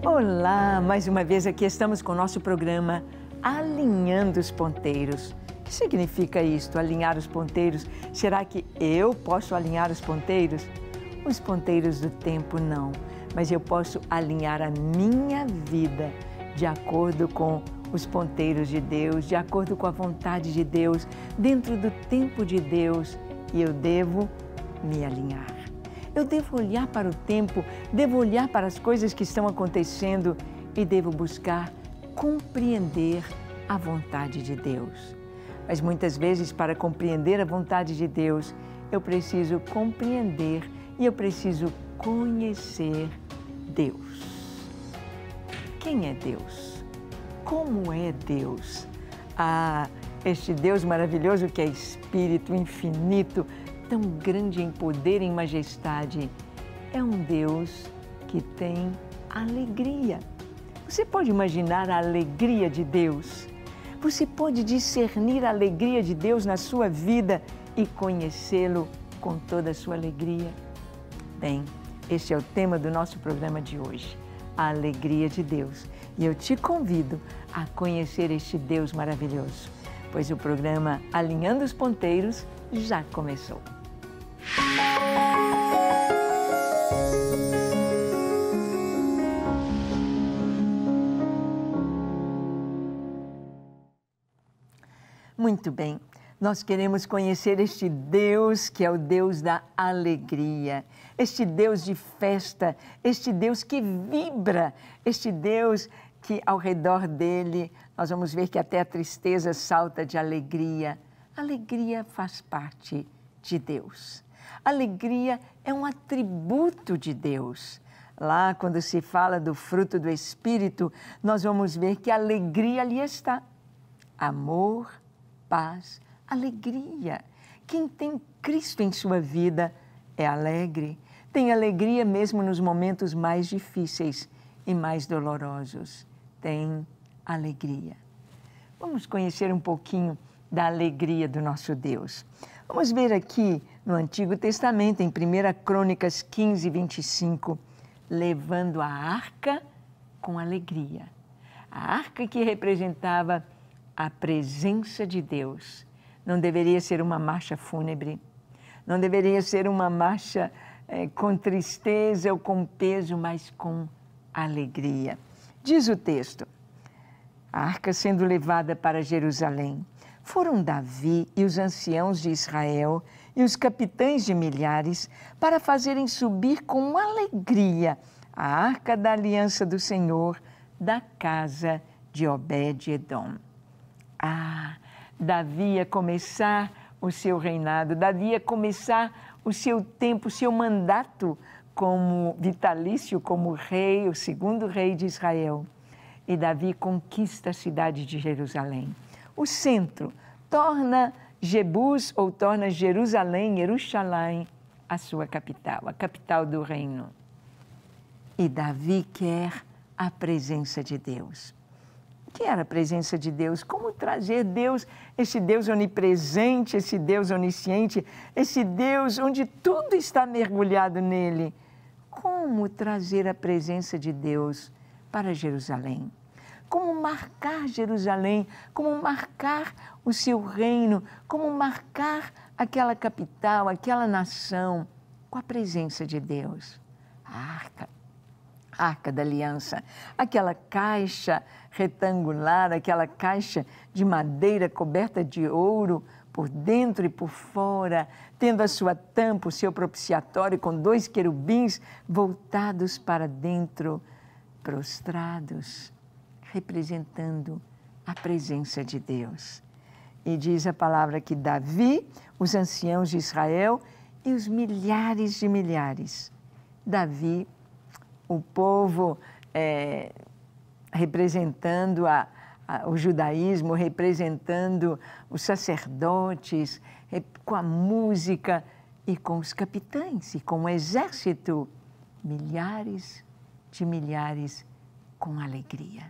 Olá, mais uma vez aqui estamos com o nosso programa Alinhando os Ponteiros. O que significa isto, alinhar os ponteiros? Será que eu posso alinhar os ponteiros? Os ponteiros do tempo não, mas eu posso alinhar a minha vida de acordo com os ponteiros de Deus, de acordo com a vontade de Deus, dentro do tempo de Deus, e eu devo me alinhar. Eu devo olhar para o tempo, devo olhar para as coisas que estão acontecendo e devo buscar compreender a vontade de Deus. Mas muitas vezes, para compreender a vontade de Deus, eu preciso compreender e eu preciso conhecer Deus. Quem é Deus? Como é Deus? Este Deus maravilhoso que é Espírito infinito, tão grande em poder e em majestade, é um Deus que tem alegria. Você pode imaginar a alegria de Deus? Você pode discernir a alegria de Deus na sua vida e conhecê-lo com toda a sua alegria? Bem, este é o tema do nosso programa de hoje, a alegria de Deus. E eu te convido a conhecer este Deus maravilhoso, pois o programa Alinhando os Ponteiros já começou. Muito bem, nós queremos conhecer este Deus que é o Deus da alegria, este Deus de festa, este Deus que vibra, este Deus que ao redor dele nós vamos ver que até a tristeza salta de alegria. Alegria faz parte de Deus. Alegria é um atributo de Deus. Lá, quando se fala do fruto do Espírito, nós vamos ver que a alegria ali está. Amor, paz, alegria. Quem tem Cristo em sua vida é alegre. Tem alegria mesmo nos momentos mais difíceis e mais dolorosos. Tem alegria. Vamos conhecer um pouquinho da alegria do nosso Deus. Vamos ver aqui no Antigo Testamento, em 1 Crônicas 15, 25, levando a arca com alegria. A arca que representava a presença de Deus. Não deveria ser uma marcha fúnebre, não deveria ser uma marcha com tristeza ou com peso, mas com alegria. Diz o texto, a arca sendo levada para Jerusalém, foram Davi e os anciãos de Israel e os capitães de milhares para fazerem subir com alegria a arca da aliança do Senhor da casa de Obed-edom. Davi ia começar o seu reinado, Davi ia começar o seu tempo, o seu mandato como vitalício, como rei, o segundo rei de Israel. E Davi conquista a cidade de Jerusalém. O centro torna Jebus ou torna Jerusalém, Jerusalém, a sua capital, a capital do reino. E Davi quer a presença de Deus. O que era a presença de Deus? Como trazer Deus, esse Deus onipresente, esse Deus onisciente, esse Deus onde tudo está mergulhado nele? Como trazer a presença de Deus para Jerusalém? Como marcar Jerusalém, como marcar o seu reino, como marcar aquela capital, aquela nação com a presença de Deus. A arca da aliança, aquela caixa retangular, aquela caixa de madeira coberta de ouro por dentro e por fora, tendo a sua tampa, o seu propiciatório com 2 querubins voltados para dentro, prostrados, representando a presença de Deus. E diz a palavra que Davi, os anciãos de Israel e os milhares de milhares. Davi, o povo representando o judaísmo, representando os sacerdotes, com a música e com os capitães e com o exército, milhares de milhares com alegria,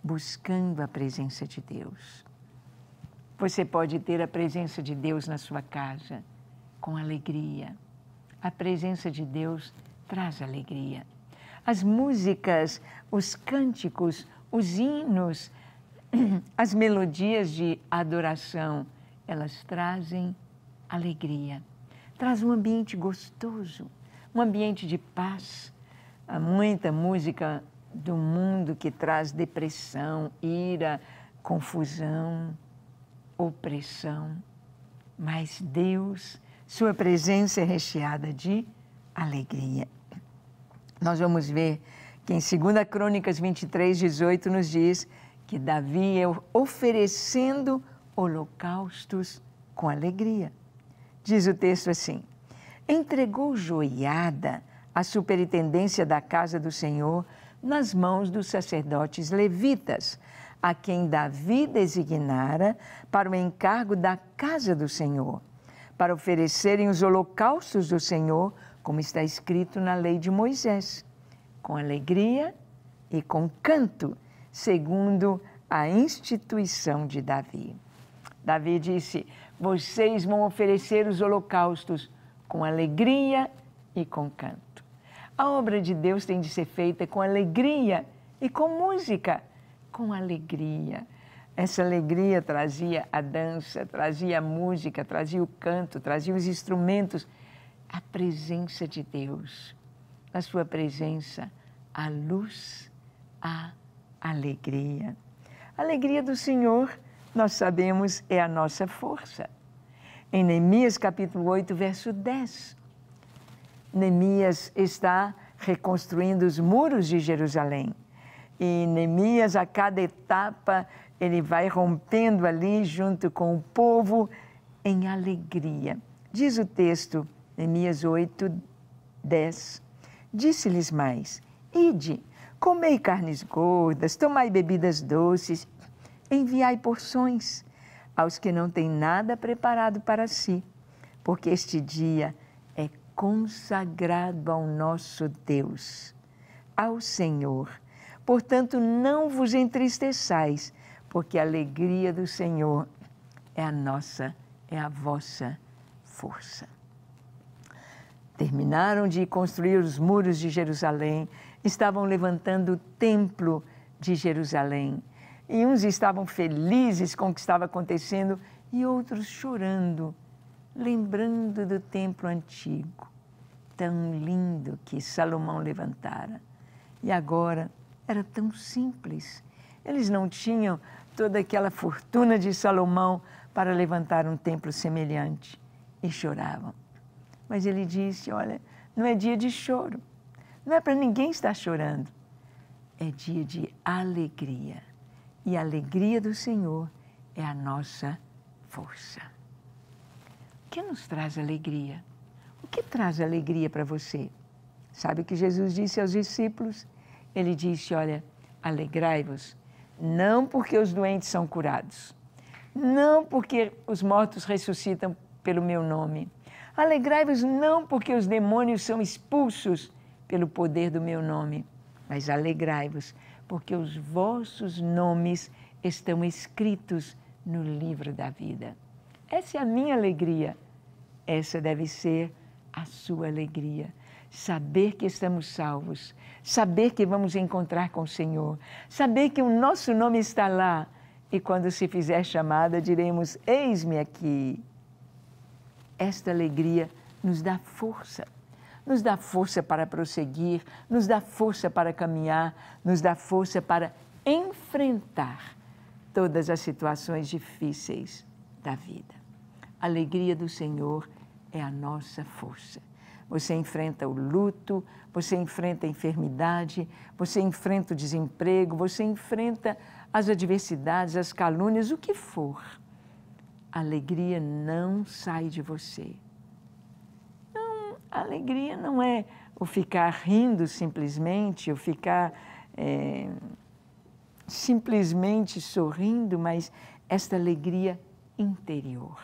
buscando a presença de Deus. Você pode ter a presença de Deus na sua casa com alegria. A presença de Deus traz alegria. As músicas, os cânticos, os hinos, as melodias de adoração, elas trazem alegria, trazem um ambiente gostoso, um ambiente de paz. Há muita música do mundo que traz depressão, ira, confusão, opressão. Mas Deus, sua presença é recheada de alegria. Nós vamos ver que em 2 Crônicas 23, 18 nos diz que Davi é oferecendo holocaustos com alegria. Diz o texto assim: entregou joiada a superintendência da casa do Senhor nas mãos dos sacerdotes levitas, a quem Davi designara para o encargo da casa do Senhor, para oferecerem os holocaustos do Senhor, como está escrito na lei de Moisés, com alegria e com canto, segundo a instituição de Davi. Davi disse: vocês vão oferecer os holocaustos com alegria e com canto. A obra de Deus tem de ser feita com alegria e com música, com alegria. Essa alegria trazia a dança, trazia a música, trazia o canto, trazia os instrumentos, a presença de Deus. Na sua presença, a luz, a alegria. A alegria do Senhor, nós sabemos, é a nossa força. Em Neemias capítulo 8, verso 10, Neemias está reconstruindo os muros de Jerusalém. E Neemias, a cada etapa, ele vai rompendo ali junto com o povo em alegria. Diz o texto, Neemias 8, 10, disse-lhes mais: ide, comei carnes gordas, tomai bebidas doces, enviai porções aos que não têm nada preparado para si, porque este dia é consagrado ao nosso Deus, ao Senhor. Portanto, não vos entristeçais, porque a alegria do Senhor é a vossa força. Terminaram de construir os muros de Jerusalém, estavam levantando o templo de Jerusalém. E uns estavam felizes com o que estava acontecendo e outros chorando, lembrando do templo antigo, tão lindo que Salomão levantara. E agora era tão simples. Eles não tinham toda aquela fortuna de Salomão para levantar um templo semelhante e choravam. Mas ele disse: olha, não é dia de choro, não é para ninguém estar chorando, é dia de alegria. E a alegria do Senhor é a nossa força. O que nos traz alegria? O que traz alegria para você? Sabe o que Jesus disse aos discípulos? Ele disse: olha, alegrai-vos, não porque os doentes são curados, não porque os mortos ressuscitam pelo meu nome. Alegrai-vos não porque os demônios são expulsos pelo poder do meu nome, mas alegrai-vos porque os vossos nomes estão escritos no livro da vida. Essa é a minha alegria, essa deve ser a sua alegria. Saber que estamos salvos, saber que vamos encontrar com o Senhor, saber que o nosso nome está lá e quando se fizer chamada diremos: eis-me aqui. Esta alegria nos dá força para prosseguir, nos dá força para caminhar, nos dá força para enfrentar todas as situações difíceis da vida. A alegria do Senhor é a nossa força. Você enfrenta o luto, você enfrenta a enfermidade, você enfrenta o desemprego, você enfrenta as adversidades, as calúnias, o que for. A alegria não sai de você. Não, a alegria não é o ficar rindo simplesmente, o ficar simplesmente sorrindo, mas esta alegria interior.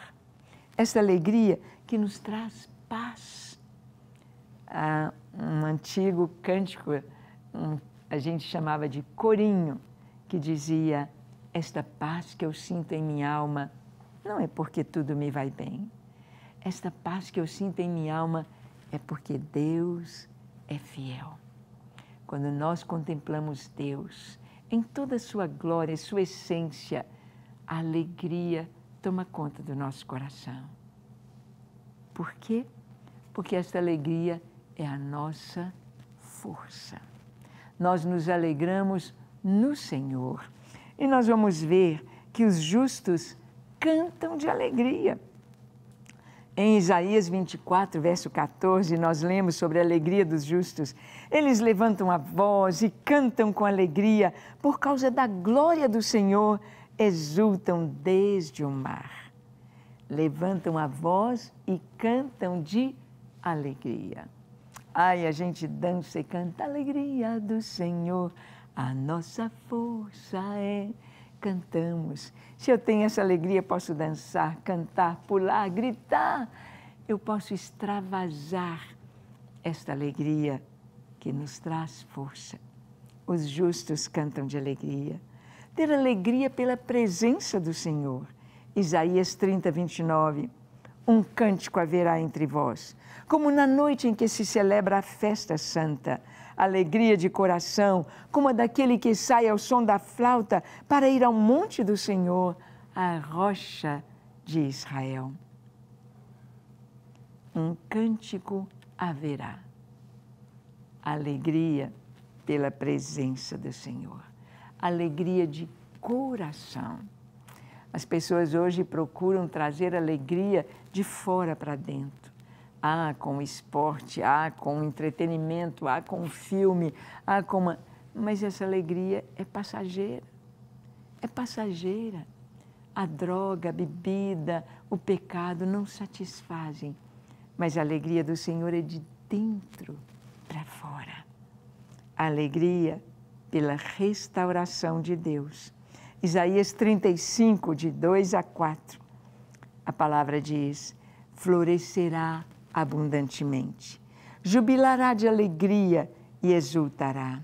Esta alegria que nos traz paz. Há um antigo cântico, a gente chamava de corinho, que dizia: esta paz que eu sinto em minha alma não é porque tudo me vai bem. Esta paz que eu sinto em minha alma é porque Deus é fiel. quando nós contemplamos Deus em toda a sua glória, sua essência, a alegria toma conta do nosso coração. Por quê? Porque esta alegria é a nossa força. Nós nos alegramos no Senhor. E nós vamos ver que os justos cantam de alegria. Em Isaías 24, verso 14, nós lemos sobre a alegria dos justos. Eles levantam a voz e cantam com alegria por causa da glória do Senhor, exultam desde o mar. Levantam a voz e cantam de alegria. Ai, a gente dança e canta a alegria do Senhor, a nossa força é. Cantamos. Se eu tenho essa alegria, posso dançar, cantar, pular, gritar. Eu posso extravasar esta alegria que nos traz força. Os justos cantam de alegria. Ter alegria pela presença do Senhor. Isaías 30, 29. Um cântico haverá entre vós, como na noite em que se celebra a festa santa. Alegria de coração, como a daquele que sai ao som da flauta para ir ao monte do Senhor, a rocha de Israel. Um cântico haverá. Alegria pela presença do Senhor. Alegria de coração. As pessoas hoje procuram trazer alegria de fora para dentro. Com o esporte, com o entretenimento, com o filme, Mas essa alegria é passageira. É passageira. A droga, a bebida, o pecado não satisfazem. Mas a alegria do Senhor é de dentro para fora. A alegria pela restauração de Deus. Isaías 35, de 2 a 4. A palavra diz: florescerá abundantemente, jubilará de alegria e exultará.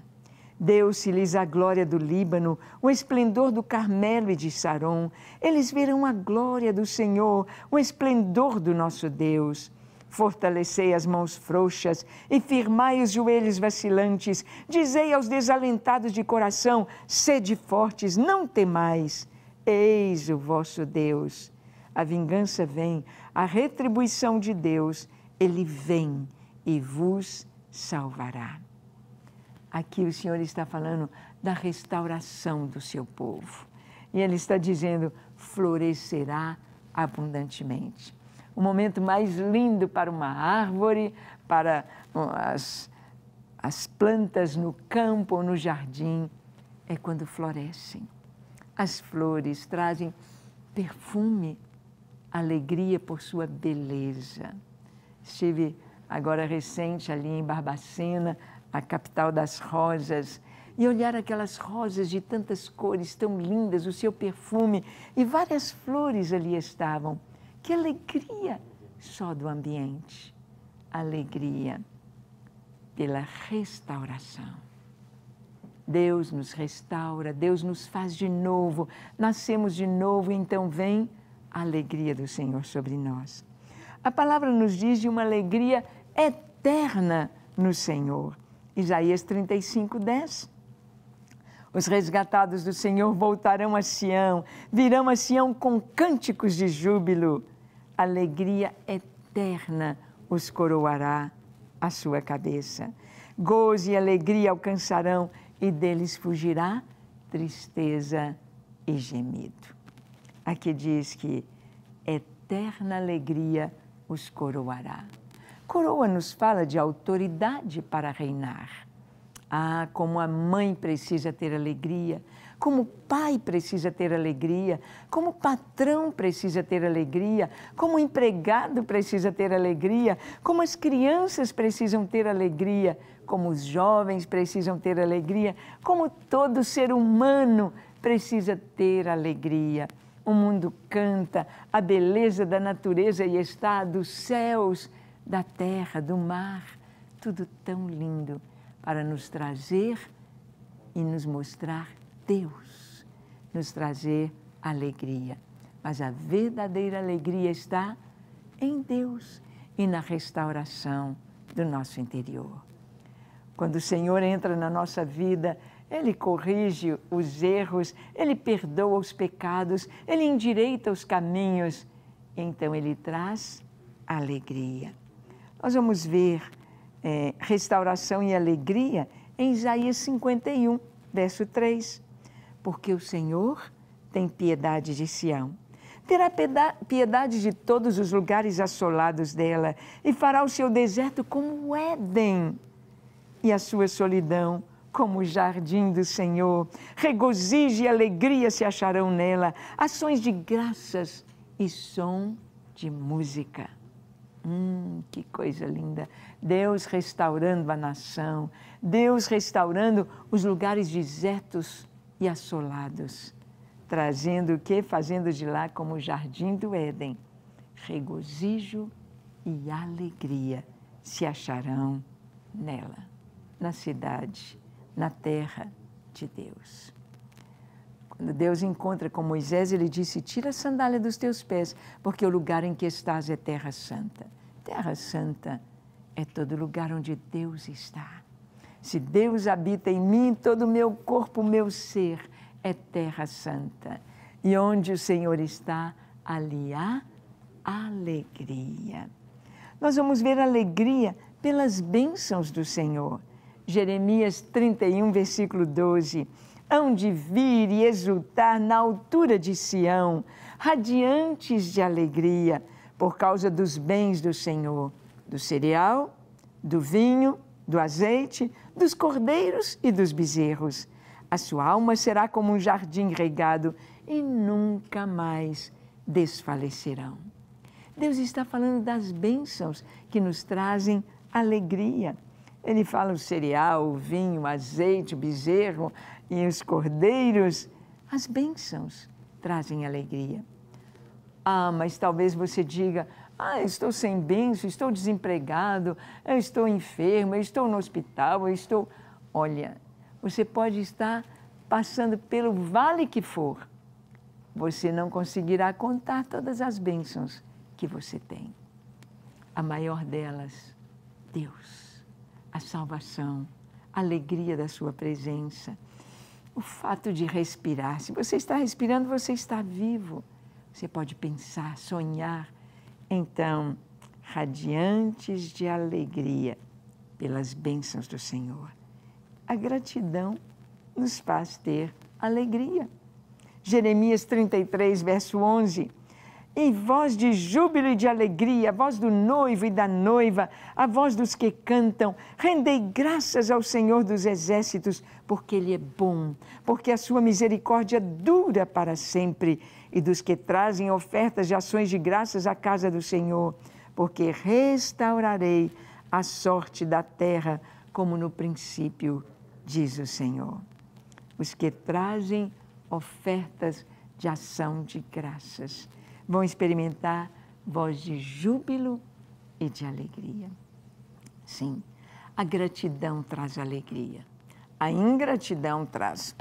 Deu-se-lhes a glória do Líbano, o esplendor do Carmelo e de Saron. Eles verão a glória do Senhor, o esplendor do nosso Deus. Fortalecei as mãos frouxas e firmai os joelhos vacilantes. Dizei aos desalentados de coração: sede fortes, não temais. Eis o vosso Deus. A vingança vem, a retribuição de Deus, Ele vem e vos salvará. Aqui o Senhor está falando da restauração do seu povo. E Ele está dizendo: florescerá abundantemente. O momento mais lindo para uma árvore, para as plantas no campo ou no jardim, é quando florescem. As flores trazem perfume, alegria por sua beleza. Estive agora recente ali em Barbacena, a capital das rosas, e olhar aquelas rosas de tantas cores tão lindas, o seu perfume, e várias flores ali estavam. Que alegria só do ambiente, alegria pela restauração. Deus nos restaura, Deus nos faz de novo, nascemos de novo, então vem a alegria do Senhor sobre nós. A palavra nos diz de uma alegria eterna no Senhor. Isaías 35, 10. Os resgatados do Senhor voltarão a Sião, virão a Sião com cânticos de júbilo. Alegria eterna os coroará a sua cabeça. Gozo e alegria alcançarão e deles fugirá tristeza e gemido. Aqui diz que eterna alegria os coroará. Coroa nos fala de autoridade para reinar. Como a mãe precisa ter alegria, como o pai precisa ter alegria, como o patrão precisa ter alegria, como o empregado precisa ter alegria, como as crianças precisam ter alegria, como os jovens precisam ter alegria, como todo ser humano precisa ter alegria. O mundo canta a beleza da natureza e está dos céus, da terra, do mar, tudo tão lindo para nos trazer e nos mostrar Deus, nos trazer alegria. Mas a verdadeira alegria está em Deus e na restauração do nosso interior. Quando o Senhor entra na nossa vida, Ele corrige os erros, Ele perdoa os pecados, Ele endireita os caminhos. Então, Ele traz alegria. Nós vamos ver restauração e alegria em Isaías 51, verso 3. Porque o Senhor tem piedade de Sião. Terá piedade de todos os lugares assolados dela e fará o seu deserto como o Éden e a sua solidão como o jardim do Senhor. Regozijo e alegria se acharão nela, ações de graças e som de música. Que coisa linda! Deus restaurando a nação, Deus restaurando os lugares desertos e assolados, trazendo o quê? Fazendo de lá como o jardim do Éden. Regozijo e alegria se acharão nela, na cidade, na terra de Deus. Quando Deus encontra com Moisés, Ele disse: tira a sandália dos teus pés, porque o lugar em que estás é terra santa. Terra santa é todo lugar onde Deus está. Se Deus habita em mim, todo o meu corpo, o meu ser é terra santa. E onde o Senhor está, ali há alegria. Nós vamos ver alegria pelas bênçãos do Senhor. Jeremias 31, versículo 12. Hão de vir e exultar na altura de Sião, radiantes de alegria, por causa dos bens do Senhor, do cereal, do vinho, do azeite, dos cordeiros e dos bezerros. A sua alma será como um jardim regado e nunca mais desfalecerão. Deus está falando das bênçãos que nos trazem alegria. Ele fala o cereal, o vinho, o azeite, o bezerro e os cordeiros. As bênçãos trazem alegria. Mas talvez você diga: eu estou sem bênção, estou desempregado, eu estou enfermo, eu estou no hospital, eu estou... Olha, você pode estar passando pelo vale que for. Você não conseguirá contar todas as bênçãos que você tem. A maior delas, Deus, a salvação, a alegria da sua presença, o fato de respirar. Se você está respirando, você está vivo. Você pode pensar, sonhar. Então, radiantes de alegria pelas bênçãos do Senhor. A gratidão nos faz ter alegria. Jeremias 33, verso 11. Em voz de júbilo e de alegria, a voz do noivo e da noiva, a voz dos que cantam, rendei graças ao Senhor dos exércitos, porque Ele é bom, porque a sua misericórdia dura para sempre, e dos que trazem ofertas de ações de graças à casa do Senhor, porque restaurarei a sorte da terra, como no princípio, diz o Senhor. Os que trazem ofertas de ação de graças vão experimentar voz de júbilo e de alegria. Sim, a gratidão traz alegria. A ingratidão traz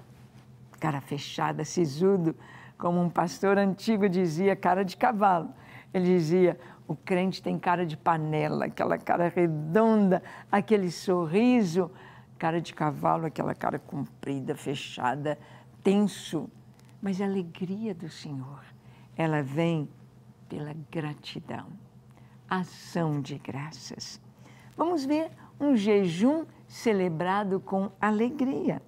cara fechada, sisudo, como um pastor antigo dizia, cara de cavalo. Ele dizia: o crente tem cara de panela, aquela cara redonda, aquele sorriso, cara de cavalo, aquela cara comprida, fechada, tenso. Mas a alegria do Senhor, ela vem pela gratidão, ação de graças. Vamos ver um jejum celebrado com alegria.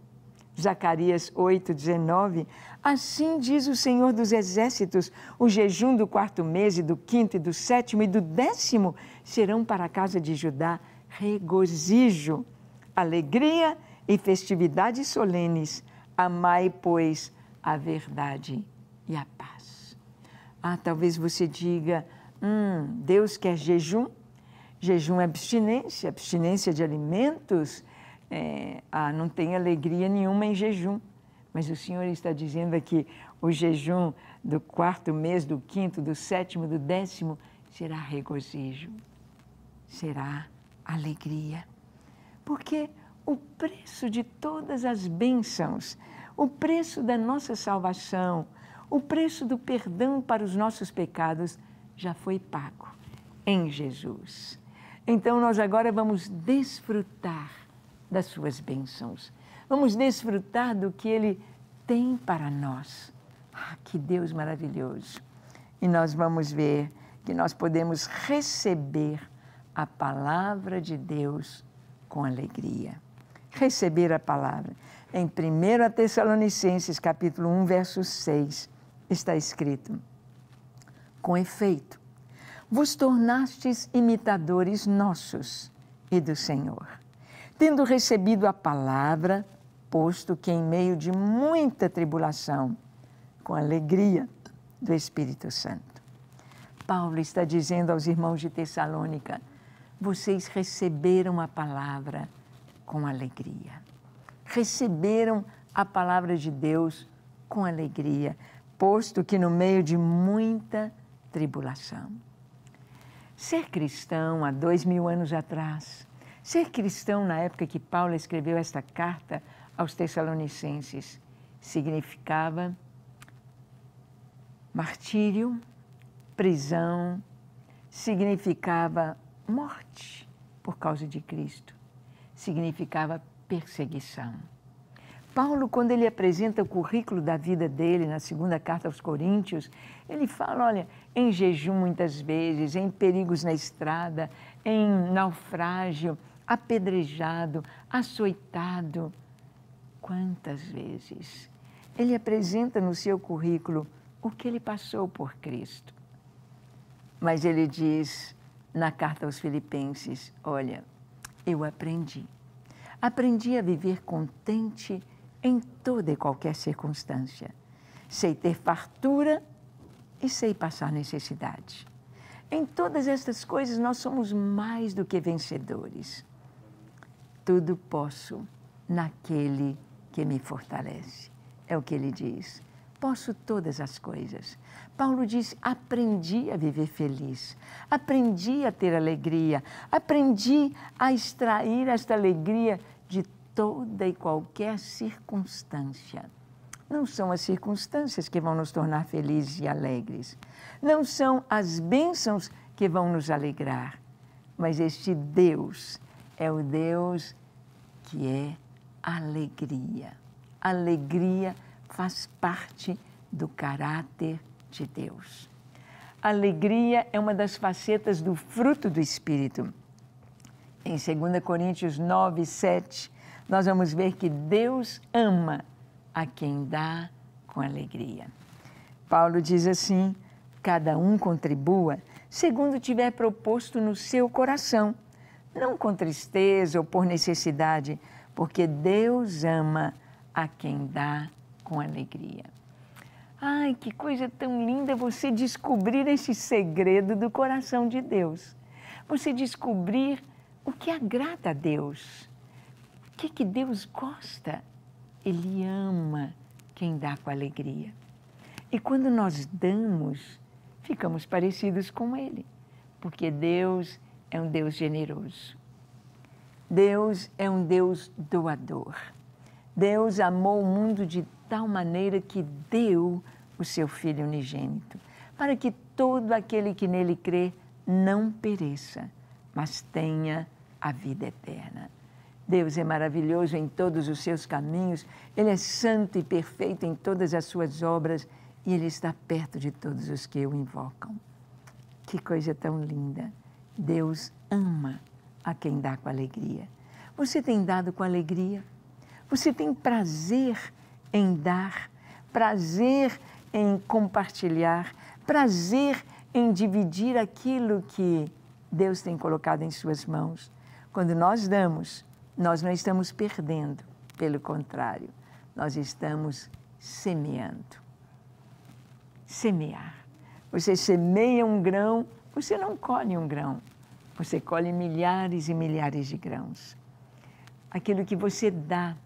Zacarias 8:19, assim diz o Senhor dos Exércitos, o jejum do 4º mês e do 5º e do 7º e do 10º serão para a casa de Judá regozijo, alegria e festividades solenes. Amai, pois, a verdade e a paz. Talvez você diga: Deus quer jejum? Jejum é abstinência, abstinência de alimentos. Não tem alegria nenhuma em jejum. Mas o Senhor está dizendo aqui: o jejum do 4º mês, do 5º, do 7º, do 10º será regozijo, será alegria. Porque o preço de todas as bênçãos, o preço da nossa salvação, o preço do perdão para os nossos pecados já foi pago em Jesus. Então nós agora vamos desfrutar das suas bênçãos. Vamos desfrutar do que Ele tem para nós. Ah, que Deus maravilhoso! E nós vamos ver que nós podemos receber a palavra de Deus com alegria. Receber a palavra. Em 1 Tessalonicenses, capítulo 1, verso 6, está escrito: com efeito, vos tornastes imitadores nossos e do Senhor, tendo recebido a palavra, posto que em meio de muita tribulação, com alegria do Espírito Santo. Paulo está dizendo aos irmãos de Tessalônica: vocês receberam a palavra com alegria. Receberam a palavra de Deus com alegria, posto que no meio de muita tribulação. Ser cristão há 2000 anos atrás, ser cristão na época que Paulo escreveu esta carta aos Tessalonicenses, significava martírio, prisão, significava morte por causa de Cristo, significava perseguição. Paulo, quando ele apresenta o currículo da vida dele na segunda carta aos Coríntios, ele fala, olha, em jejum muitas vezes, em perigos na estrada, em naufrágio, apedrejado, açoitado. Quantas vezes ele apresenta no seu currículo o que ele passou por Cristo. Mas ele diz na carta aos Filipenses, olha, eu aprendi a viver contente em toda e qualquer circunstância. Sei ter fartura e sei passar necessidade. Em todas estas coisas nós somos mais do que vencedores. Tudo posso naquele que me fortalece. É o que ele diz. Posso todas as coisas. Paulo diz, aprendi a viver feliz, aprendi a ter alegria, aprendi a extrair esta alegria de toda e qualquer circunstância. Não são as circunstâncias que vão nos tornar felizes e alegres, não são as bênçãos que vão nos alegrar, mas este Deus é o Deus que é alegria. Alegria faz parte do caráter de Deus. Alegria é uma das facetas do fruto do Espírito. Em 2 Coríntios 9, 7, nós vamos ver que Deus ama a quem dá com alegria. Paulo diz assim, cada um contribua segundo tiver proposto no seu coração, não com tristeza ou por necessidade, porque Deus ama a quem dá com alegria. Ai, que coisa tão linda você descobrir esse segredo do coração de Deus. Você descobrir o que agrada a Deus. O que Deus gosta? Ele ama quem dá com alegria. E quando nós damos, ficamos parecidos com Ele, porque Deus é um Deus generoso. Deus é um Deus doador. Deus amou o mundo de tal maneira que deu o seu Filho unigênito, para que todo aquele que nele crê não pereça, mas tenha a vida eterna. Deus é maravilhoso em todos os seus caminhos, Ele é santo e perfeito em todas as suas obras e Ele está perto de todos os que o invocam. Que coisa tão linda! Deus ama a quem dá com alegria. Você tem dado com alegria? Você tem prazer em dar, prazer em compartilhar, prazer em dividir aquilo que Deus tem colocado em suas mãos. Quando nós damos, nós não estamos perdendo, pelo contrário, nós estamos semeando. Semear. Você semeia um grão, você não colhe um grão, você colhe milhares e milhares de grãos. Aquilo que você dá,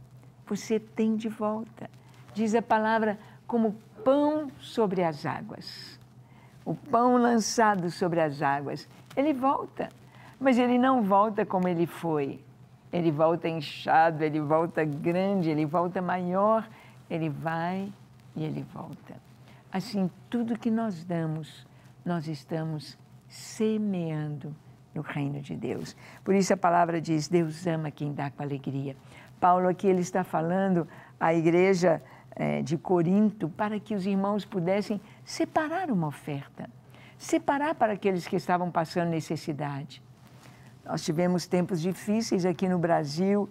você tem de volta. Diz a palavra, como pão sobre as águas. O pão lançado sobre as águas, ele volta. Mas ele não volta como ele foi. Ele volta inchado, ele volta grande, ele volta maior. Ele vai e ele volta. Assim, tudo que nós damos, nós estamos semeando no reino de Deus. Por isso a palavra diz, Deus ama quem dá com alegria. Paulo aqui ele está falando à igreja de Corinto para que os irmãos pudessem separar uma oferta, separar para aqueles que estavam passando necessidade. Nós tivemos tempos difíceis aqui no Brasil,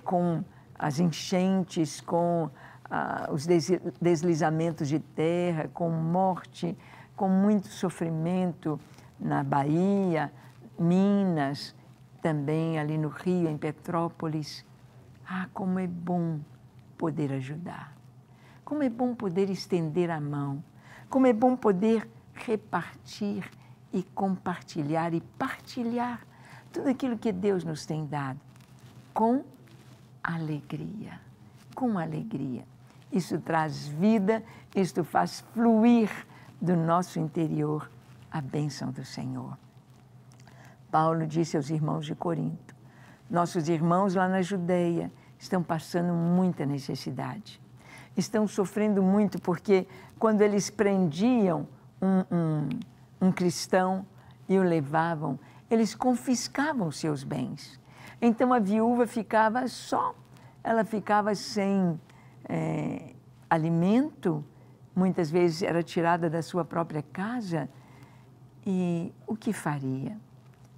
com as enchentes, com os deslizamentos de terra, com morte, com muito sofrimento na Bahia, Minas, também ali no Rio, em Petrópolis. Ah, como é bom poder ajudar. Como é bom poder estender a mão. Como é bom poder repartir e compartilhar e partilhar tudo aquilo que Deus nos tem dado com alegria. Com alegria. Isso traz vida, isto faz fluir do nosso interior a bênção do Senhor. Paulo disse aos irmãos de Corinto, nossos irmãos lá na Judeia estão passando muita necessidade. Estão sofrendo muito porque quando eles prendiam um cristão e o levavam, eles confiscavam seus bens. Então a viúva ficava só, ela ficava sem alimento, muitas vezes era tirada da sua própria casa, e o que faria?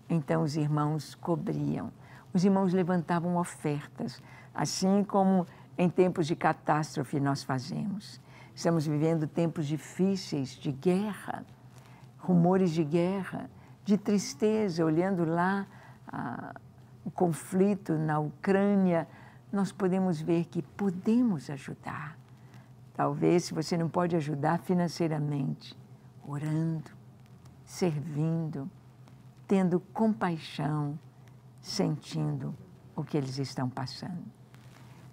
Então os irmãos cobriam, os irmãos levantavam ofertas, assim como em tempos de catástrofe nós fazemos. Estamos vivendo tempos difíceis de guerra, rumores de guerra, de tristeza, olhando lá o conflito na Ucrânia, nós podemos ver que podemos ajudar. Talvez, se você não pode ajudar financeiramente, orando, servindo, tendo compaixão, sentindo o que eles estão passando.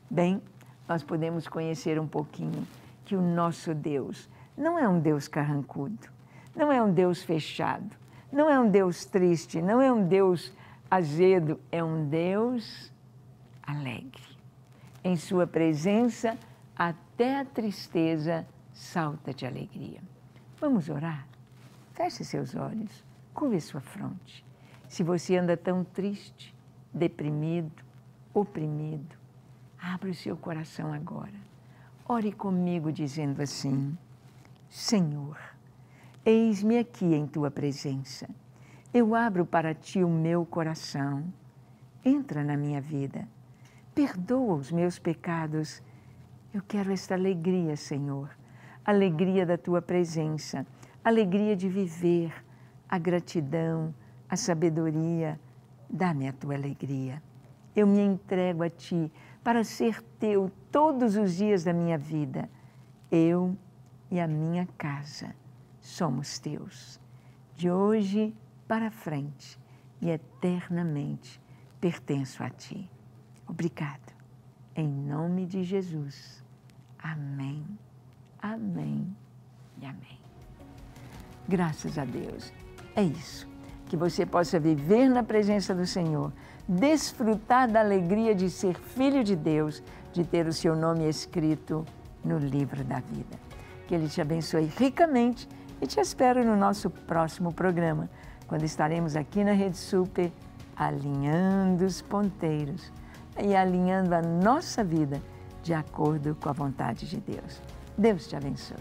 Bem, nós podemos conhecer um pouquinho que o nosso Deus não é um Deus carrancudo, não é um Deus fechado, não é um Deus triste, não é um Deus azedo, é um Deus alegre. Em sua presença, até a tristeza salta de alegria. Vamos orar? Feche seus olhos, curve sua fronte. Se você anda tão triste, deprimido, oprimido, abra o seu coração agora. Ore comigo dizendo assim, Senhor, eis-me aqui em Tua presença. Eu abro para Ti o meu coração. Entra na minha vida. Perdoa os meus pecados. Eu quero esta alegria, Senhor. Alegria da Tua presença. Alegria de viver. A gratidão, a sabedoria. Dá-me a Tua alegria. Eu me entrego a Ti para ser Teu todos os dias da minha vida. Eu e a minha casa somos Teus. De hoje para frente e eternamente pertenço a Ti. Obrigado. Em nome de Jesus. Amém, amém e amém. Graças a Deus. É isso. Que você possa viver na presença do Senhor, desfrutar da alegria de ser filho de Deus, de ter o seu nome escrito no livro da vida. Que Ele te abençoe ricamente e te espero no nosso próximo programa, quando estaremos aqui na Rede Super, alinhando os ponteiros e alinhando a nossa vida de acordo com a vontade de Deus. Deus te abençoe.